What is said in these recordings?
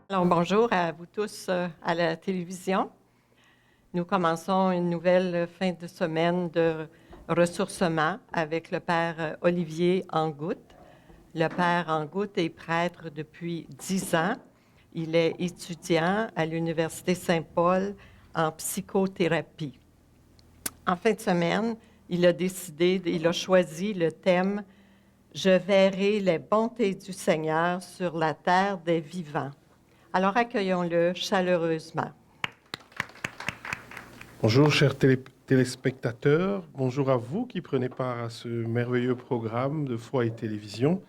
Alors, bonjour à vous tous à la télévision. Nous commençons une nouvelle fin de semaine de ressourcement avec le Père Olivier Angoutte. Le Père Angoutte est prêtre depuis 10 ans. Il est étudiant à l'Université Saint-Paul en psychothérapie. En fin de semaine, il a choisi le thème « Je verrai les bontés du Seigneur sur la terre des vivants ». Alors accueillons-le chaleureusement. Bonjour chers téléspectateurs, bonjour à vous qui prenez part à ce merveilleux programme de Foi et Télévision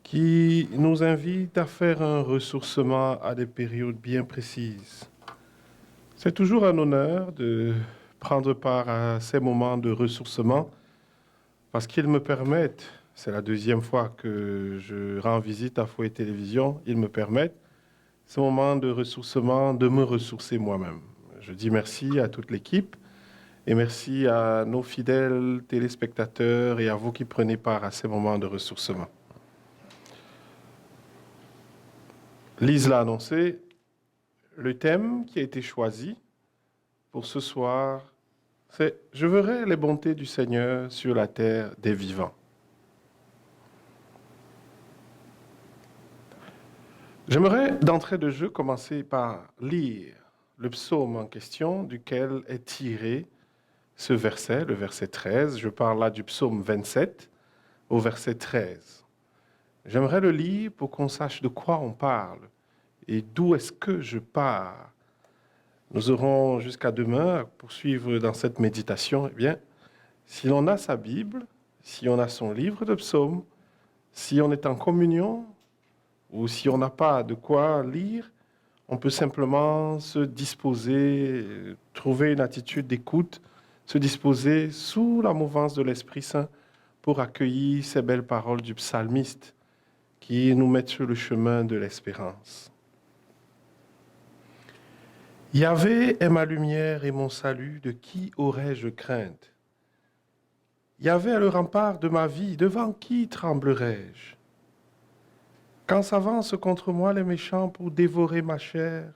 qui nous invite à faire un ressourcement à des périodes bien précises. C'est toujours un honneur de prendre part à ces moments de ressourcement parce qu'ils me permettent, c'est la deuxième fois que je rends visite à Foi et Télévision, ils me permettent, ce moment de ressourcement, de me ressourcer moi-même. Je dis merci à toute l'équipe et merci à nos fidèles téléspectateurs et à vous qui prenez part à ces moments de ressourcement. Lise l'a annoncé, le thème qui a été choisi pour ce soir, c'est « Je verrai les bontés du Seigneur sur la terre des vivants ». J'aimerais d'entrée de jeu commencer par lire le psaume en question duquel est tiré ce verset, le verset 13. Je parle là du psaume 27 au verset 13. J'aimerais le lire pour qu'on sache de quoi on parle et d'où est-ce que je pars. Nous aurons jusqu'à demain à poursuivre dans cette méditation. Eh bien, si l'on a sa Bible, si on a son livre de psaumes, si on est en communion ou si on n'a pas de quoi lire, on peut simplement se disposer, trouver une attitude d'écoute, se disposer sous la mouvance de l'Esprit Saint pour accueillir ces belles paroles du psalmiste qui nous mettent sur le chemin de l'espérance. Yahvé est ma lumière et mon salut, de qui aurais-je crainte? Yahvé est le rempart de ma vie, devant qui tremblerais-je? Quand s'avancent contre moi les méchants pour dévorer ma chair,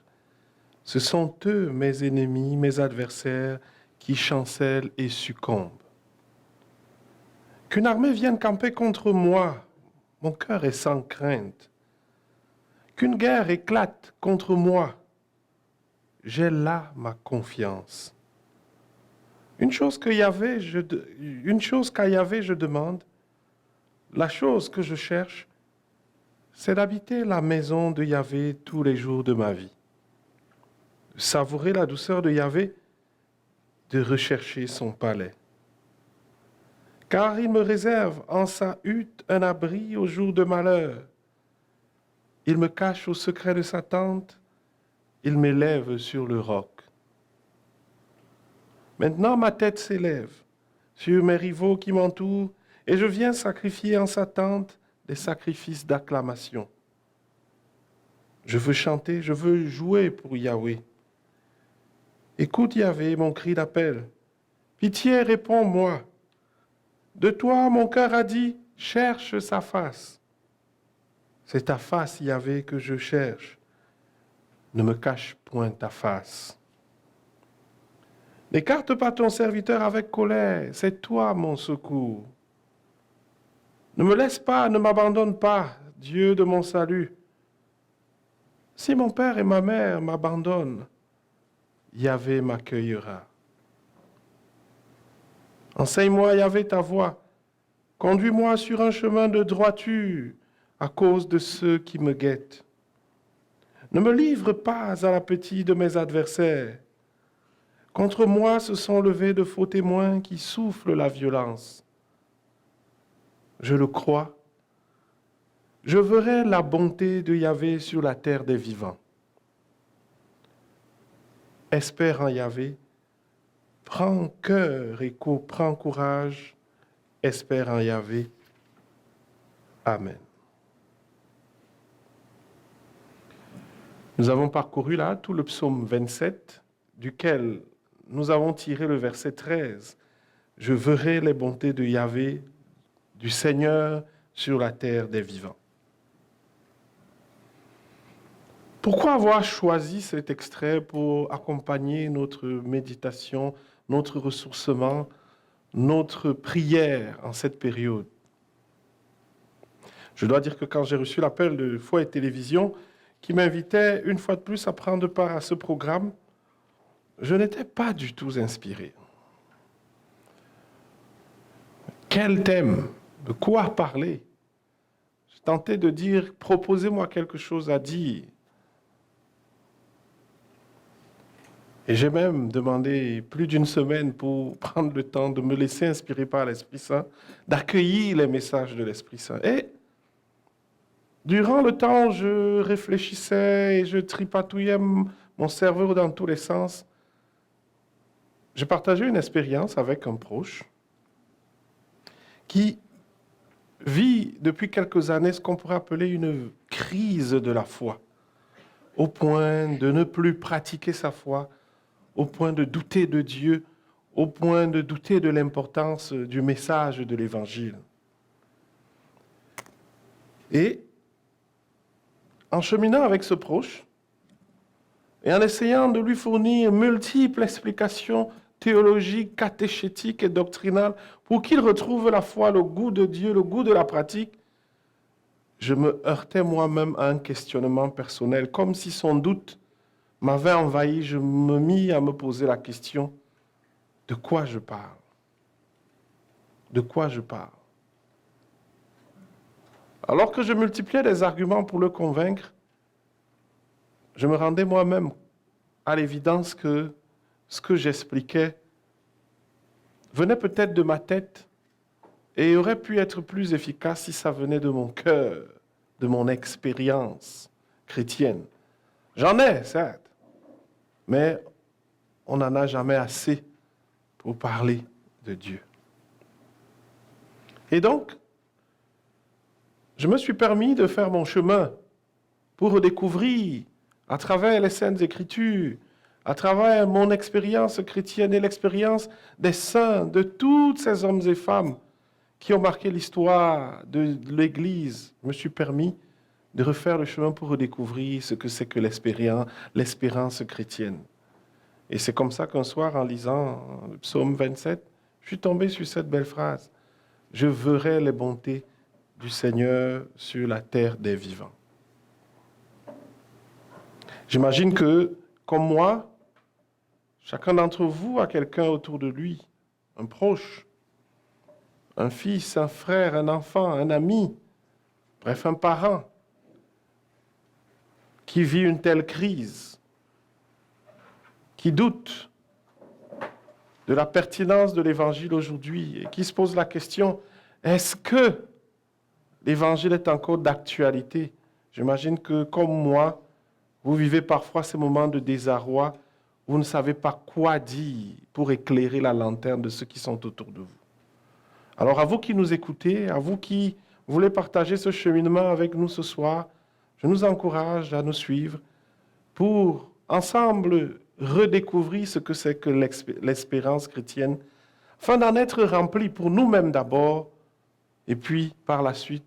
ce sont eux, mes ennemis, mes adversaires, qui chancellent et succombent. Qu'une armée vienne camper contre moi, mon cœur est sans crainte. Qu'une guerre éclate contre moi, j'ai là ma confiance. Une chose qu'à Yahvé je demande, la chose que je cherche, c'est d'habiter la maison de Yahvé tous les jours de ma vie. De savourer la douceur de Yahvé, de rechercher son palais. Car il me réserve en sa hutte un abri au jour de malheur. Il me cache au secret de sa tente, il m'élève sur le roc. Maintenant ma tête s'élève sur mes rivaux qui m'entourent et je viens sacrifier en sa tente des sacrifices d'acclamation. Je veux chanter, je veux jouer pour Yahvé. Écoute Yahvé mon cri d'appel. Pitié, réponds-moi. De toi mon cœur a dit, cherche sa face. C'est ta face, Yahvé, que je cherche. Ne me cache point ta face. N'écarte pas ton serviteur avec colère, c'est toi mon secours. Ne me laisse pas, ne m'abandonne pas, Dieu de mon salut. Si mon père et ma mère m'abandonnent, Yahvé m'accueillera. Enseigne-moi, Yahvé, ta voie. Conduis-moi sur un chemin de droiture à cause de ceux qui me guettent. Ne me livre pas à l'appétit de mes adversaires. Contre moi se sont levés de faux témoins qui soufflent la violence. Je le crois. Je verrai la bonté de Yahvé sur la terre des vivants. Espère en Yahvé. Prends cœur et prends courage. Espère en Yahvé. Amen. Nous avons parcouru là tout le psaume 27, duquel nous avons tiré le verset 13. Je verrai les bontés de Yahvé, du Seigneur sur la terre des vivants. Pourquoi avoir choisi cet extrait pour accompagner notre méditation, notre ressourcement, notre prière en cette période? Je dois dire que quand j'ai reçu l'appel de Foi et Télévision, qui m'invitait une fois de plus à prendre part à ce programme, je n'étais pas du tout inspiré. Quel thème? De quoi parler? Je tentais de dire, proposez-moi quelque chose à dire. Et j'ai même demandé plus d'une semaine pour prendre le temps de me laisser inspirer par l'Esprit Saint, d'accueillir les messages de l'Esprit Saint. Et durant le temps, je réfléchissais et je tripatouillais mon cerveau dans tous les sens. J'ai partagé une expérience avec un proche qui vit depuis quelques années ce qu'on pourrait appeler une crise de la foi, au point de ne plus pratiquer sa foi, au point de douter de Dieu, au point de douter de l'importance du message de l'Évangile. Et en cheminant avec ce proche, et en essayant de lui fournir multiples explications théologiques, catéchétiques et doctrinales pour qu'il retrouve la foi, le goût de Dieu, le goût de la pratique, je me heurtais moi-même à un questionnement personnel, comme si son doute m'avait envahi. Je me mis à me poser la question, de quoi je parle? De quoi je parle? Alors que je multipliais des arguments pour le convaincre, je me rendais moi-même à l'évidence que ce que j'expliquais venait peut-être de ma tête et aurait pu être plus efficace si ça venait de mon cœur, de mon expérience chrétienne. J'en ai, certes, mais on n'en a jamais assez pour parler de Dieu. Et donc, je me suis permis de faire mon chemin pour redécouvrir à travers les Saintes Écritures, à travers mon expérience chrétienne et l'expérience des saints, de tous ces hommes et femmes qui ont marqué l'histoire de l'Église, je me suis permis de refaire le chemin pour redécouvrir ce que c'est que l'espérance chrétienne. Et c'est comme ça qu'un soir, en lisant le psaume 27, je suis tombé sur cette belle phrase. « Je verrai les bontés du Seigneur sur la terre des vivants. » J'imagine que, comme moi, chacun d'entre vous a quelqu'un autour de lui, un proche, un fils, un frère, un enfant, un ami, bref, un parent, qui vit une telle crise, qui doute de la pertinence de l'Évangile aujourd'hui et qui se pose la question, est-ce que l'Évangile est encore d'actualité? J'imagine que, comme moi, vous vivez parfois ces moments de désarroi, vous ne savez pas quoi dire pour éclairer la lanterne de ceux qui sont autour de vous. Alors, à vous qui nous écoutez, à vous qui voulez partager ce cheminement avec nous ce soir, je nous encourage à nous suivre pour, ensemble, redécouvrir ce que c'est que l'espérance chrétienne, afin d'en être remplis pour nous-mêmes d'abord, et puis, par la suite,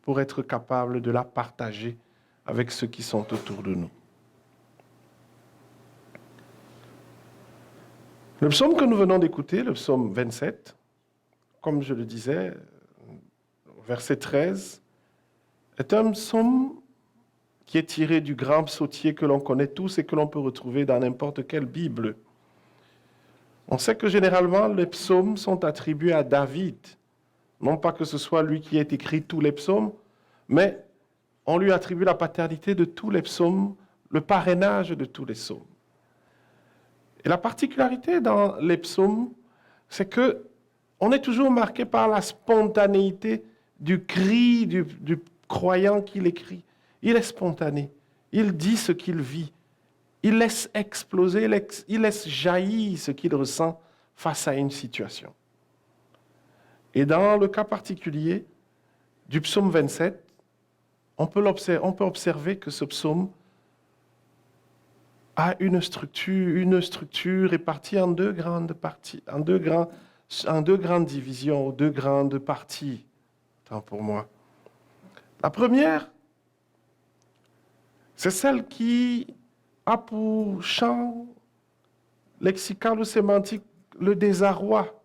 pour être capables de la partager avec ceux qui sont autour de nous. Le psaume que nous venons d'écouter, le psaume 27, comme je le disais, verset 13, est un psaume qui est tiré du grand psautier que l'on connaît tous et que l'on peut retrouver dans n'importe quelle Bible. On sait que généralement, les psaumes sont attribués à David. Non pas que ce soit lui qui ait écrit tous les psaumes, mais on lui attribue la paternité de tous les psaumes, le parrainage de tous les psaumes. Et la particularité dans les psaumes, c'est que on est toujours marqué par la spontanéité du cri du croyant qu'il écrit. Il est spontané. Il dit ce qu'il vit. Il laisse exploser, il laisse jaillir ce qu'il ressent face à une situation. Et dans le cas particulier du psaume 27, on peut observer que ce psaume a une structure répartie en deux grandes parties, en deux grandes divisions, deux grandes parties, tant pour moi. La première, C'est celle qui a pour champ lexical ou sémantique le désarroi,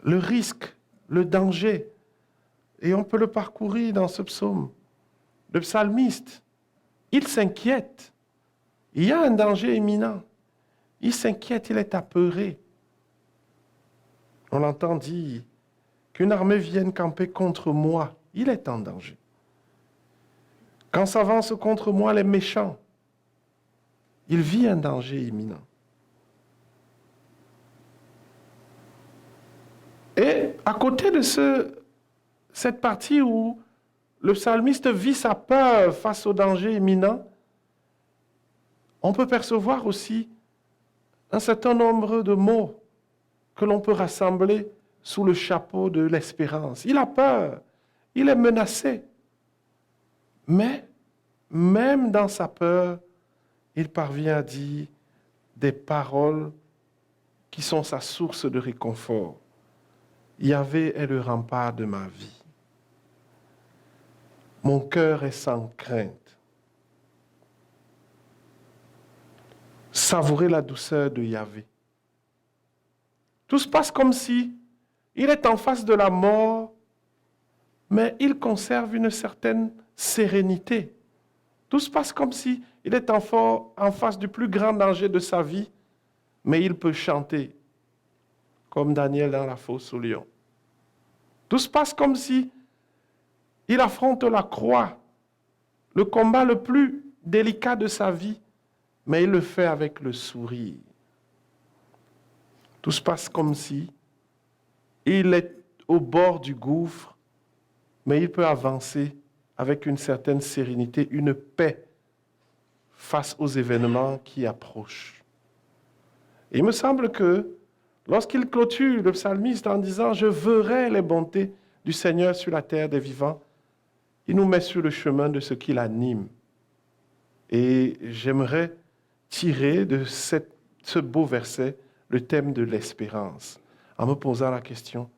le risque, le danger. Et on peut le parcourir dans ce psaume. Le psalmiste, il s'inquiète. Il y a un danger imminent. Il s'inquiète, il est apeuré. On l'entend dire qu'une armée vienne camper contre moi. Il est en danger. Quand s'avancent contre moi les méchants, il vit un danger imminent. Et à côté de cette partie où le psalmiste vit sa peur face au danger imminent, on peut percevoir aussi un certain nombre de mots que l'on peut rassembler sous le chapeau de l'espérance. Il a peur, il est menacé, mais même dans sa peur, il parvient à dire des paroles qui sont sa source de réconfort. Yahvé est le rempart de ma vie. Mon cœur est sans crainte. Savourez la douceur de Yahvé. Tout se passe comme si il est en face de la mort, mais il conserve une certaine sérénité. Tout se passe comme si il est en face du plus grand danger de sa vie, mais il peut chanter, comme Daniel dans la fosse au lion. Tout se passe comme si il affronte la croix, le combat le plus délicat de sa vie, mais il le fait avec le sourire. Tout se passe comme si il est au bord du gouffre, mais il peut avancer avec une certaine sérénité, une paix face aux événements qui approchent. Et il me semble que lorsqu'il clôture le psalmiste en disant « Je verrai les bontés du Seigneur sur la terre des vivants », il nous met sur le chemin de ce qui l'anime. Et j'aimerais tirer de ce beau verset le thème de l'espérance, en me posant la question,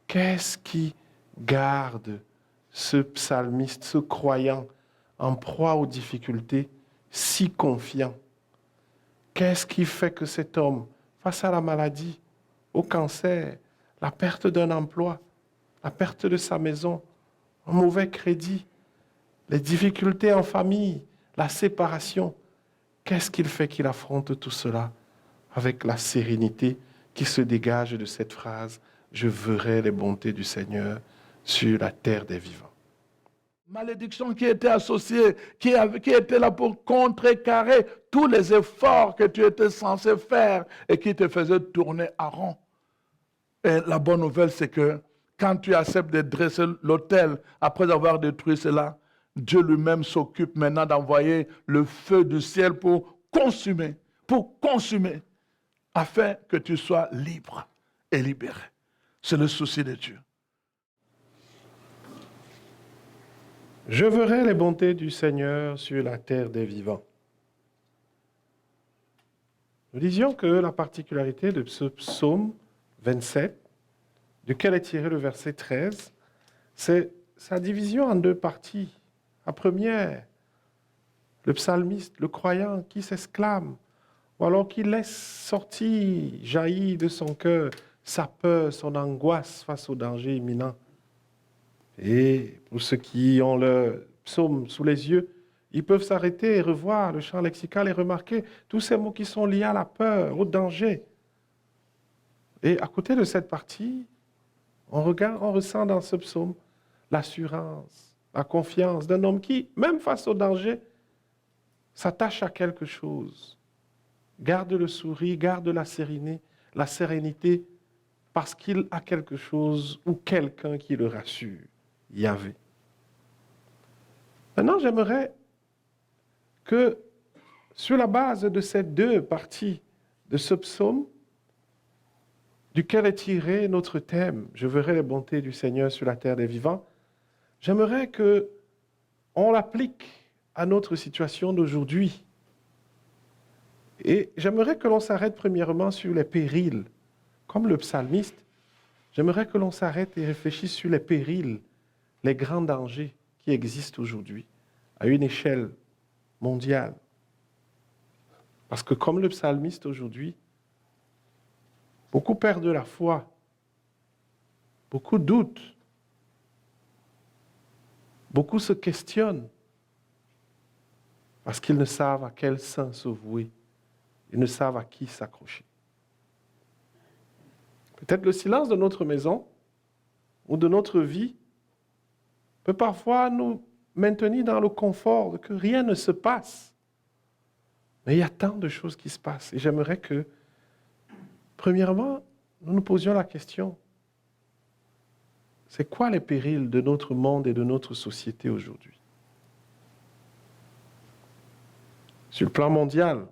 qu'est-ce qui garde ce psalmiste, ce croyant en proie aux difficultés, si confiant? Qu'est-ce qui fait que cet homme, face à la maladie, au cancer, la perte d'un emploi, la perte de sa maison, un mauvais crédit, les difficultés en famille, la séparation, qu'est-ce qu'il fait qu'il affronte tout cela avec la sérénité qui se dégage de cette phrase « Je verrai les bontés du Seigneur sur la terre des vivants ». Malédiction qui était associée, qui était là pour contrecarrer tous les efforts que tu étais censé faire et qui te faisaient tourner à rond. Et la bonne nouvelle, c'est que quand tu acceptes de dresser l'autel après avoir détruit cela, Dieu lui-même s'occupe maintenant d'envoyer le feu du ciel pour consumer, afin que tu sois libre et libéré. C'est le souci de Dieu. Je verrai les bontés du Seigneur sur la terre des vivants. Nous disions que la particularité de ce psaume 27, duquel est tiré le verset 13, c'est sa division en deux parties. La première, le psalmiste, le croyant qui s'exclame, ou alors qui laisse sortir, jaillir de son cœur sa peur, son angoisse face au danger imminent. Et pour ceux qui ont le psaume sous les yeux, ils peuvent s'arrêter et revoir le champ lexical et remarquer tous ces mots qui sont liés à la peur, au danger. Et à côté de cette partie, on ressent dans ce psaume l'assurance, la confiance d'un homme qui, même face au danger, s'attache à quelque chose, garde le sourire, garde la sérénité, parce qu'il a quelque chose ou quelqu'un qui le rassure. Yahvé. Maintenant, j'aimerais que, sur la base de ces deux parties de ce psaume, duquel est tiré notre thème, « Je verrai les bontés du Seigneur sur la terre des vivants », j'aimerais qu'on l'applique à notre situation d'aujourd'hui. Et j'aimerais que l'on s'arrête premièrement sur les périls. Comme le psalmiste, j'aimerais que l'on s'arrête et réfléchisse sur les périls, les grands dangers qui existent aujourd'hui à une échelle mondiale. Parce que comme le psalmiste aujourd'hui, beaucoup perdent la foi, beaucoup doutent, beaucoup se questionnent parce qu'ils ne savent à quel saint se vouer, ils ne savent à qui s'accrocher. Peut-être le silence de notre maison ou de notre vie peut parfois nous maintenir dans le confort de que rien ne se passe. Mais il y a tant de choses qui se passent. Et j'aimerais que, premièrement, nous nous posions la question, c'est quoi les périls de notre monde et de notre société aujourd'hui? Sur le plan mondial,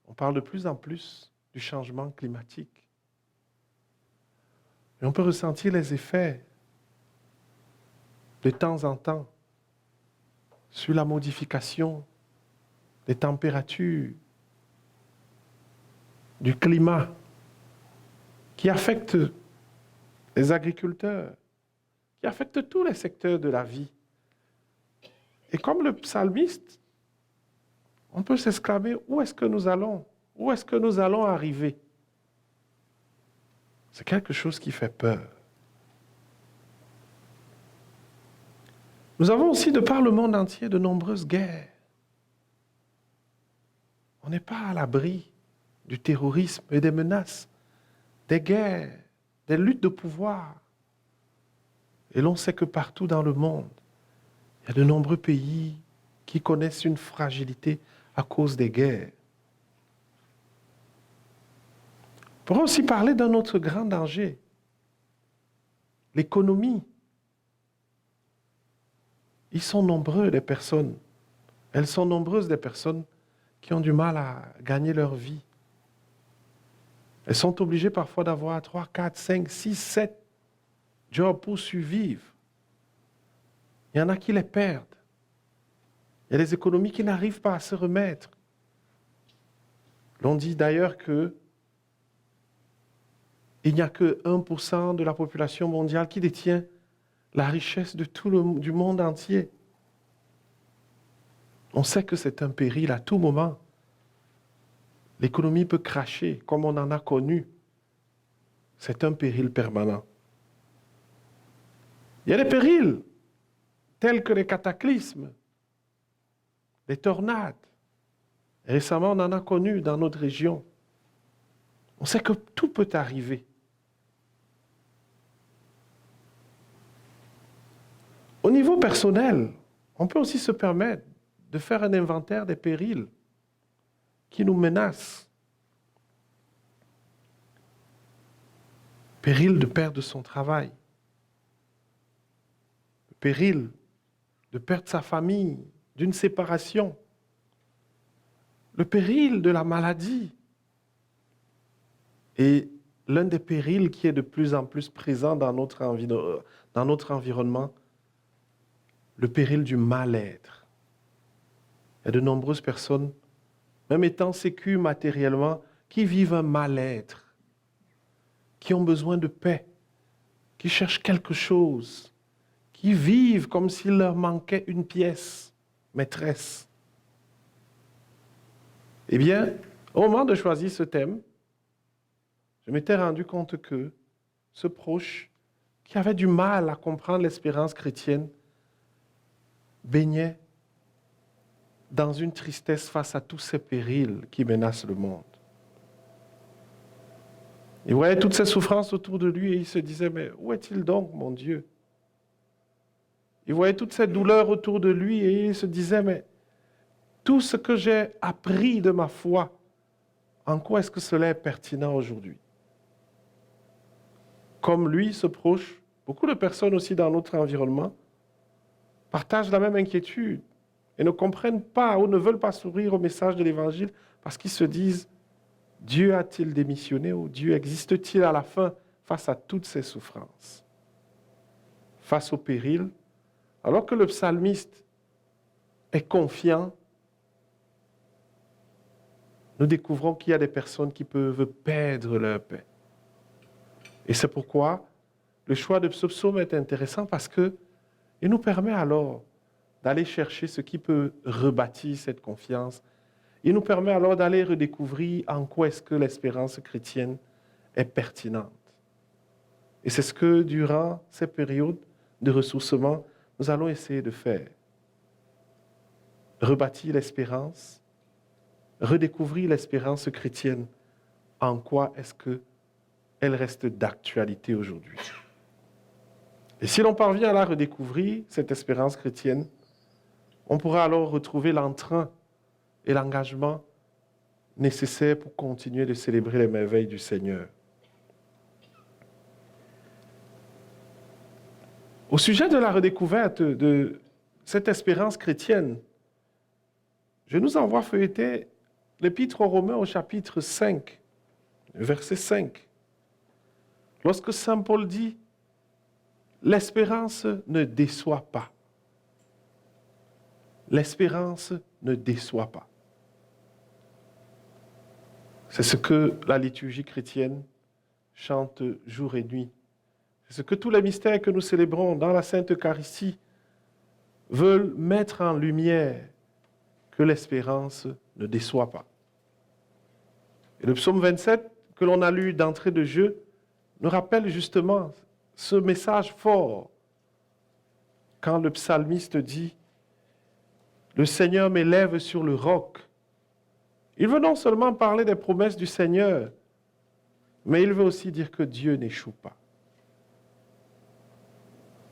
on parle de plus en plus du changement climatique. Et on peut ressentir les effets de temps en temps sur la modification des températures, du climat, qui affecte les agriculteurs, qui affecte tous les secteurs de la vie. Et comme le psalmiste, on peut s'exclamer, où est-ce que nous allons? Où est-ce que nous allons arriver? C'est quelque chose qui fait peur. Nous avons aussi, de par le monde entier, de nombreuses guerres. On n'est pas à l'abri du terrorisme et des menaces, des guerres, des luttes de pouvoir. Et l'on sait que partout dans le monde, il y a de nombreux pays qui connaissent une fragilité à cause des guerres. On pourra aussi parler d'un autre grand danger, l'économie. Ils sont nombreux, les personnes. Elles sont nombreuses, les personnes qui ont du mal à gagner leur vie. Elles sont obligées parfois d'avoir 3, 4, 5, 6, 7 jobs pour survivre. Il y en a qui les perdent. Il y a des économies qui n'arrivent pas à se remettre. L'on dit d'ailleurs que il n'y a que 1% de la population mondiale qui détient la richesse de du monde entier. On sait que c'est un péril à tout moment. L'économie peut cracher, comme on en a connu. C'est un péril permanent. Il y a des périls tels que les cataclysmes, les tornades. Récemment, on en a connu dans notre région. On sait que tout peut arriver. Au niveau personnel, on peut aussi se permettre de faire un inventaire des périls qui nous menacent. Péril de perdre son travail. Péril de perdre sa famille, d'une séparation. Le péril de la maladie. Et l'un des périls qui est de plus en plus présent dans notre environnement, le péril du mal-être. Il y a de nombreuses personnes, même étant sécues matériellement, qui vivent un mal-être, qui ont besoin de paix, qui cherchent quelque chose, qui vivent comme s'il leur manquait une pièce maîtresse. Eh bien, au moment de choisir ce thème, je m'étais rendu compte que ce proche, qui avait du mal à comprendre l'espérance chrétienne, baignait dans une tristesse face à tous ces périls qui menacent le monde. Il voyait toutes ces souffrances autour de lui et il se disait, mais où est-il donc, mon Dieu? Il voyait toutes ces douleurs autour de lui et il se disait, mais tout ce que j'ai appris de ma foi, en quoi est-ce que cela est pertinent aujourd'hui? Comme lui, ce proche, beaucoup de personnes aussi dans notre environnement partagent la même inquiétude et ne comprennent pas ou ne veulent pas s'ouvrir au message de l'Évangile parce qu'ils se disent, Dieu a-t-il démissionné ou Dieu existe-t-il à la fin face à toutes ces souffrances, face au péril, alors que le psalmiste est confiant, nous découvrons qu'il y a des personnes qui peuvent perdre leur paix. Et c'est pourquoi le choix de ce psaume est intéressant parce qu'il nous permet alors d'aller chercher ce qui peut rebâtir cette confiance. Il nous permet alors d'aller redécouvrir en quoi est-ce que l'espérance chrétienne est pertinente. Et c'est ce que, durant ces périodes de ressourcement, nous allons essayer de faire. Rebâtir l'espérance, redécouvrir l'espérance chrétienne. En quoi est-ce qu'elle reste d'actualité aujourd'hui? Et si l'on parvient à la redécouvrir, cette espérance chrétienne, on pourra alors retrouver l'entrain et l'engagement nécessaires pour continuer de célébrer les merveilles du Seigneur. Au sujet de la redécouverte de cette espérance chrétienne, je nous envoie feuilleter l'Épître aux Romains au chapitre 5, verset 5. Lorsque Saint Paul dit « L'espérance ne déçoit pas ». L'espérance ne déçoit pas. C'est ce que la liturgie chrétienne chante jour et nuit. C'est ce que tous les mystères que nous célébrons dans la Sainte Eucharistie veulent mettre en lumière, que l'espérance ne déçoit pas. Et le psaume 27, que l'on a lu d'entrée de jeu, nous rappelle justement ce message fort quand le psalmiste dit « Le Seigneur m'élève sur le roc ». Il veut non seulement parler des promesses du Seigneur, mais il veut aussi dire que Dieu n'échoue pas.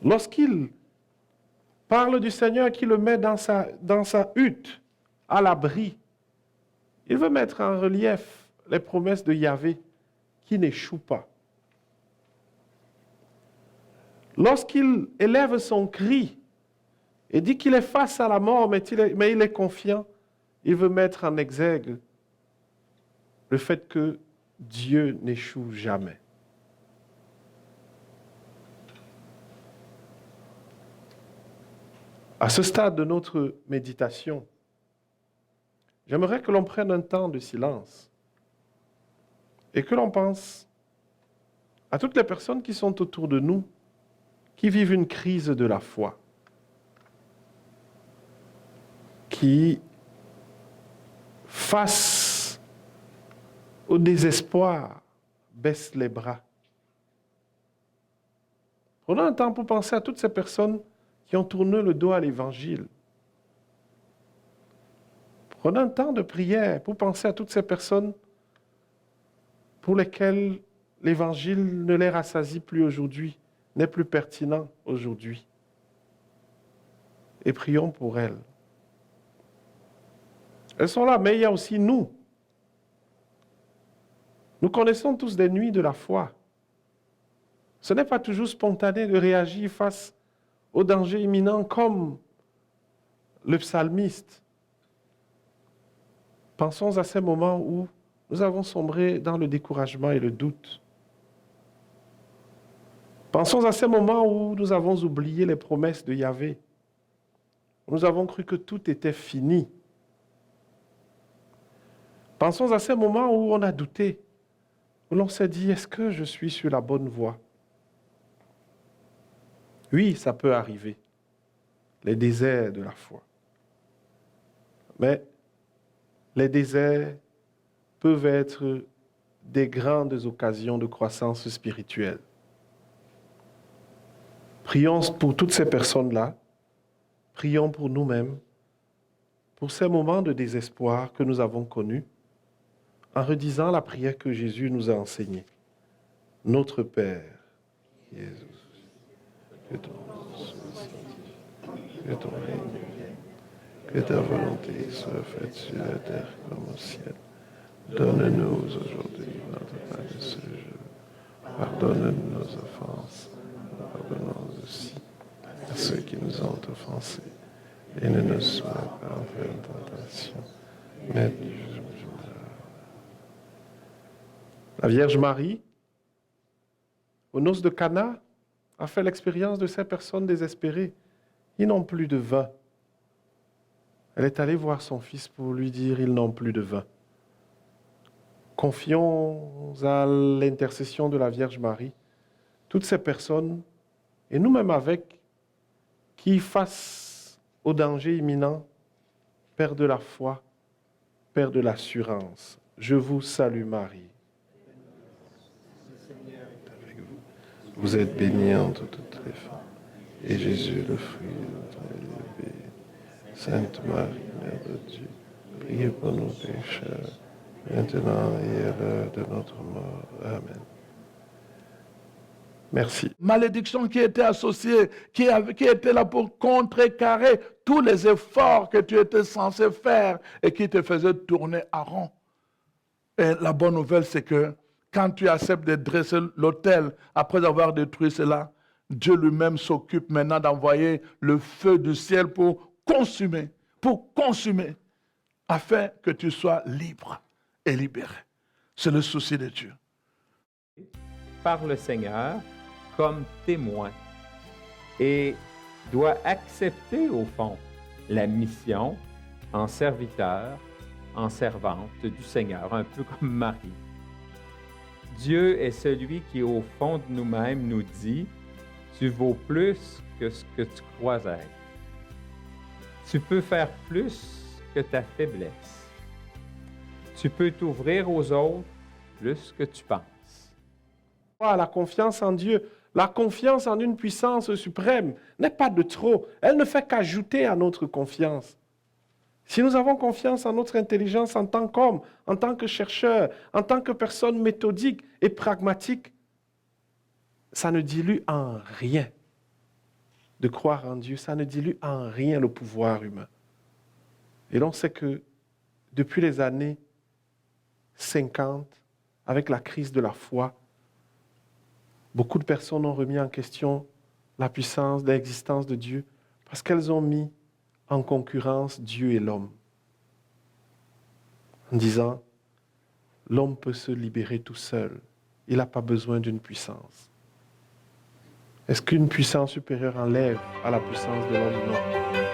Lorsqu'il parle du Seigneur qui le met dans sa hutte, à l'abri, il veut mettre en relief les promesses de Yahvé qui n'échouent pas. Lorsqu'il élève son cri et dit qu'il est face à la mort, mais il est confiant, il veut mettre en exergue le fait que Dieu n'échoue jamais. À ce stade de notre méditation, j'aimerais que l'on prenne un temps de silence et que l'on pense à toutes les personnes qui sont autour de nous, qui vivent une crise de la foi, qui, face au désespoir, baissent les bras. Prenons un temps pour penser à toutes ces personnes qui ont tourné le dos à l'Évangile. Prenons un temps de prière pour penser à toutes ces personnes pour lesquelles l'Évangile ne les rassasie plus aujourd'hui, n'est plus pertinent aujourd'hui. Et prions pour elles. Elles sont là, mais il y a aussi nous. Nous connaissons tous des nuits de la foi. Ce n'est pas toujours spontané de réagir face au danger imminent comme le psalmiste. Pensons à ces moments où nous avons sombré dans le découragement et le doute. Pensons à ces moments où nous avons oublié les promesses de Yahvé. Nous avons cru que tout était fini. Pensons à ces moments où on a douté, où l'on s'est dit, est-ce que je suis sur la bonne voie? Oui, ça peut arriver, les déserts de la foi. Mais les déserts peuvent être des grandes occasions de croissance spirituelle. Prions pour toutes ces personnes-là, prions pour nous-mêmes, pour ces moments de désespoir que nous avons connus, en redisant la prière que Jésus nous a enseignée. Notre Père, Jésus, que ton nom soit sanctifié, que ton règne vienne, que ta volonté soit faite sur la terre comme au ciel. Donne-nous aujourd'hui notre pain de ce jour. Pardonne-nous nos offenses, pardonnons aussi à ceux qui nous ont offensés. Et ne nous sois pas entrés en tentation, mais la Vierge Marie, aux noces de Cana, a fait l'expérience de ces personnes désespérées. Ils n'ont plus de vin. Elle est allée voir son fils pour lui dire, ils n'ont plus de vin. Confions à l'intercession de la Vierge Marie toutes ces personnes, et nous-mêmes avec, qui face au danger imminent, Père de la foi, Père de l'assurance, je vous salue Marie. Avec vous. Vous êtes bénie entre toutes les femmes, et Jésus, le fruit de votre est béni. Sainte Marie, Mère de Dieu, priez pour nos pécheurs, maintenant et à l'heure de notre mort. Amen. Merci. Malédiction qui était associée, qui était là pour contrecarrer tous les efforts que tu étais censé faire et qui te faisaient tourner à rond. Et la bonne nouvelle, c'est que quand tu acceptes de dresser l'autel après avoir détruit cela, Dieu lui-même s'occupe maintenant d'envoyer le feu du ciel pour consumer, afin que tu sois libre et libéré. C'est le souci de Dieu. Par le Seigneur comme témoin et doit accepter au fond la mission en serviteur, en servante du Seigneur, un peu comme Marie. Dieu est celui qui, au fond de nous-mêmes, nous dit « Tu vaux plus que ce que tu crois être. Tu peux faire plus que ta faiblesse. Tu peux t'ouvrir aux autres plus que tu penses. » La confiance en Dieu, la confiance en une puissance suprême n'est pas de trop. Elle ne fait qu'ajouter à notre confiance. Si nous avons confiance en notre intelligence en tant qu'homme, en tant que chercheur, en tant que personne méthodique et pragmatique, ça ne dilue en rien de croire en Dieu, ça ne dilue en rien le pouvoir humain. Et l'on sait que depuis les années 50, avec la crise de la foi, beaucoup de personnes ont remis en question la puissance, l'existence de Dieu, parce qu'elles ont mis en concurrence Dieu et l'homme, en disant, l'homme peut se libérer tout seul, il n'a pas besoin d'une puissance. Est-ce qu'une puissance supérieure enlève à la puissance de l'homme? Non.